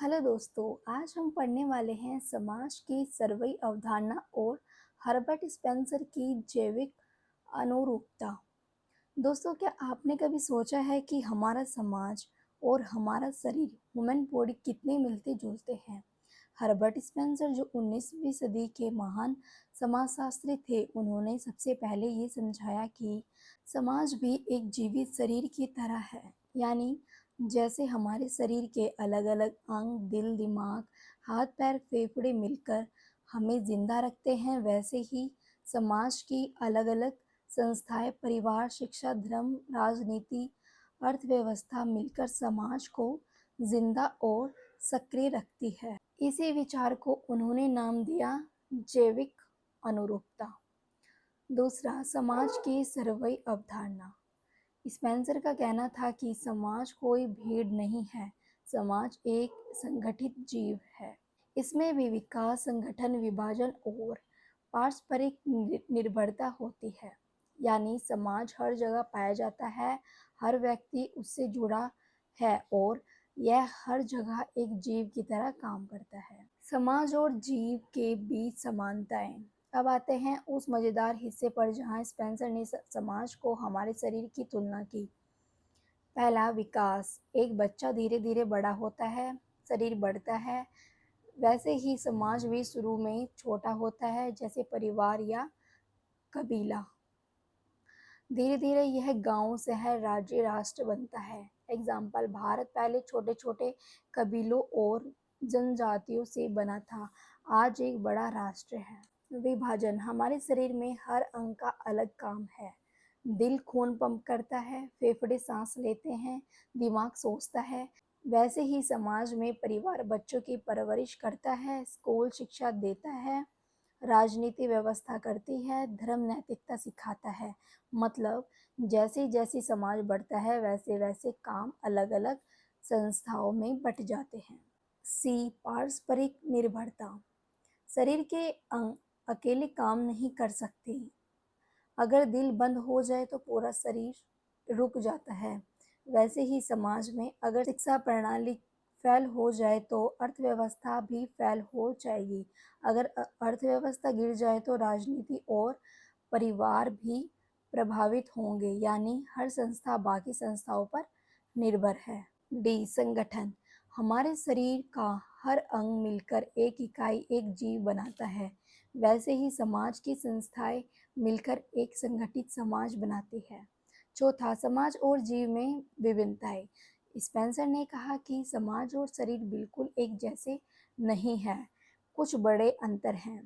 Hello दोस्तों, आज हम पढ़ने वाले हैं समाज की सर्वई अवधारणा और हर्बर्ट स्पेंसर की जैविक अनुरूपता। दोस्तों, क्या आपने कभी सोचा है कि हमारा समाज और हमारा शरीर ह्यूमन बॉडी कितने मिलते जुलते हैं। हर्बर्ट स्पेंसर जो 19वीं सदी के महान समाजशास्त्री थे, उन्होंने सबसे पहले ये समझाया कि समाज भी एक जीवित शरीर की तरह है। यानी जैसे हमारे शरीर के अलग अलग अंग, दिल, दिमाग, हाथ पैर, फेफड़े मिलकर हमें जिंदा रखते हैं, वैसे ही समाज की अलग अलग संस्थाएं, परिवार, शिक्षा, धर्म, राजनीति, अर्थव्यवस्था मिलकर समाज को जिंदा और सक्रिय रखती है। इसी विचार को उन्होंने नाम दिया जैविक अनुरूपता। दूसरा, समाज की सर्वई अवधारणा। स्पेंसर का कहना था कि समाज कोई भीड़ नहीं है, समाज एक संगठित जीव है। इसमें भी विकास, संगठन, विभाजन और पारस्परिक निर्भरता होती है। यानी समाज हर जगह पाया जाता है, हर व्यक्ति उससे जुड़ा है और यह हर जगह एक जीव की तरह काम करता है। समाज और जीव के बीच समानताएं। अब आते हैं उस मज़ेदार हिस्से पर जहां स्पेंसर ने समाज को हमारे शरीर की तुलना की। पहला, विकास। एक बच्चा धीरे धीरे बड़ा होता है, शरीर बढ़ता है। वैसे ही समाज भी शुरू में छोटा होता है, जैसे परिवार या कबीला। धीरे धीरे यह गांव, शहर, राज्य, राष्ट्र बनता है। एग्जाम्पल, भारत पहले छोटे छोटे कबीलों और जनजातियों से बना था, आज एक बड़ा राष्ट्र है। विभाजन। हमारे शरीर में हर अंग का अलग काम है। दिल खून पंप करता है, फेफड़े सांस लेते हैं, दिमाग सोचता है। वैसे ही समाज में परिवार बच्चों की परवरिश करता है, स्कूल शिक्षा देता है, राजनीति व्यवस्था करती है, धर्म नैतिकता सिखाता है। मतलब जैसे जैसे समाज बढ़ता है, वैसे वैसे काम अलग अलग संस्थाओं में बट जाते हैं। सी, पारस्परिक निर्भरता। शरीर के अंग अकेले काम नहीं कर सकते। अगर दिल बंद हो जाए तो पूरा शरीर रुक जाता है। वैसे ही समाज में अगर शिक्षा प्रणाली फेल हो जाए तो अर्थव्यवस्था भी फेल हो जाएगी। अगर अर्थव्यवस्था गिर जाए तो राजनीति और परिवार भी प्रभावित होंगे। यानी हर संस्था बाकी संस्थाओं पर निर्भर है। डी, संगठन। हमारे शरीर का हर अंग मिलकर एक इकाई, एक जीव बनाता है। वैसे ही समाज की संस्थाएं मिलकर एक संगठित समाज बनाती है। चौथा, समाज और जीव में विभिन्नताएं। स्पेंसर ने कहा कि समाज और शरीर बिल्कुल एक जैसे नहीं है, कुछ बड़े अंतर हैं।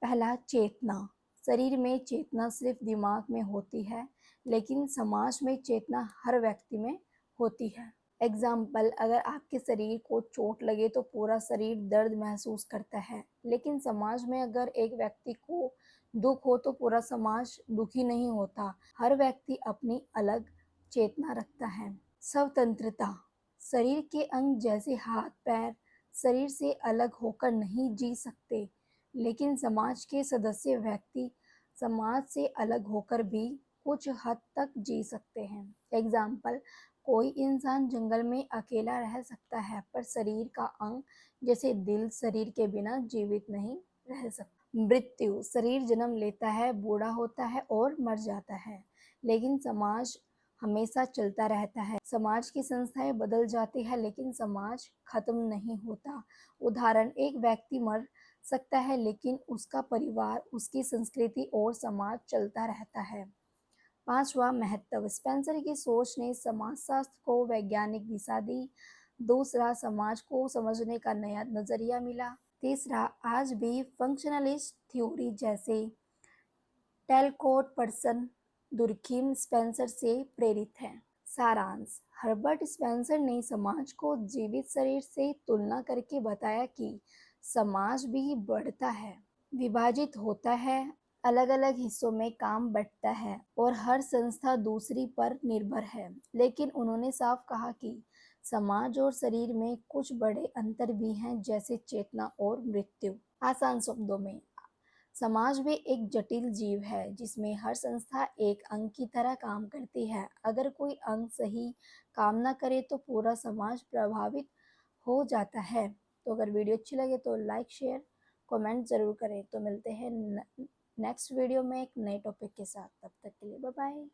पहला, चेतना। शरीर में चेतना सिर्फ दिमाग में होती है, लेकिन समाज में चेतना हर व्यक्ति में होती है। एग्जाम्पल, अगर आपके शरीर को चोट लगे तो पूरा शरीर दर्द महसूस करता है, लेकिन समाज में अगर एक व्यक्ति को दुख हो तो पूरा समाज दुखी नहीं होता। हर व्यक्ति अपनी अलग चेतना रखता है। स्वतंत्रता। शरीर के अंग जैसे हाथ पैर शरीर से अलग होकर नहीं जी सकते, लेकिन समाज के सदस्य व्यक्ति समाज से अलग होकर भी कुछ हद तक जी सकते हैं। एग्जाम्पल, कोई इंसान जंगल में अकेला रह सकता है, पर शरीर का अंग जैसे दिल शरीर के बिना जीवित नहीं रह सकता। मृत्यु। शरीर जन्म लेता है, बूढ़ा होता है और मर जाता है, लेकिन समाज हमेशा चलता रहता है। समाज की संस्थाएं बदल जाती है, लेकिन समाज खत्म नहीं होता। उदाहरण, एक व्यक्ति मर सकता है, लेकिन उसका परिवार, उसकी संस्कृति और समाज चलता रहता है। पांचवा, महत्व। स्पेंसर की सोच ने समाजशास्त्र को वैज्ञानिक दिशा दी। दूसरा, समाज को समझने का नया नजरिया मिला। तीसरा, आज भी फंक्शनलिस्ट थ्योरी जैसे टेलकोट पर्सन दुर्खिम स्पेंसर से प्रेरित है। सारांश, हर्बर्ट स्पेंसर ने समाज को जीवित शरीर से तुलना करके बताया कि समाज भी बढ़ता है, विभाजित होता है, अलग अलग हिस्सों में काम बंटता है और हर संस्था दूसरी पर निर्भर है। लेकिन उन्होंने साफ कहा कि समाज और शरीर में कुछ बड़े अंतर भी हैं, जैसे चेतना और मृत्यु। आसान शब्दों में, समाज भी एक जटिल जीव है जिसमें हर संस्था एक अंग की तरह काम करती है। अगर कोई अंग सही काम न करे तो पूरा समाज प्रभावित हो जाता है। तो अगर वीडियो अच्छी लगे तो लाइक शेयर कमेंट ज़रूर करें। तो मिलते हैं नेक्स्ट वीडियो में एक नए टॉपिक के साथ। तब तक के लिए बाय बाय।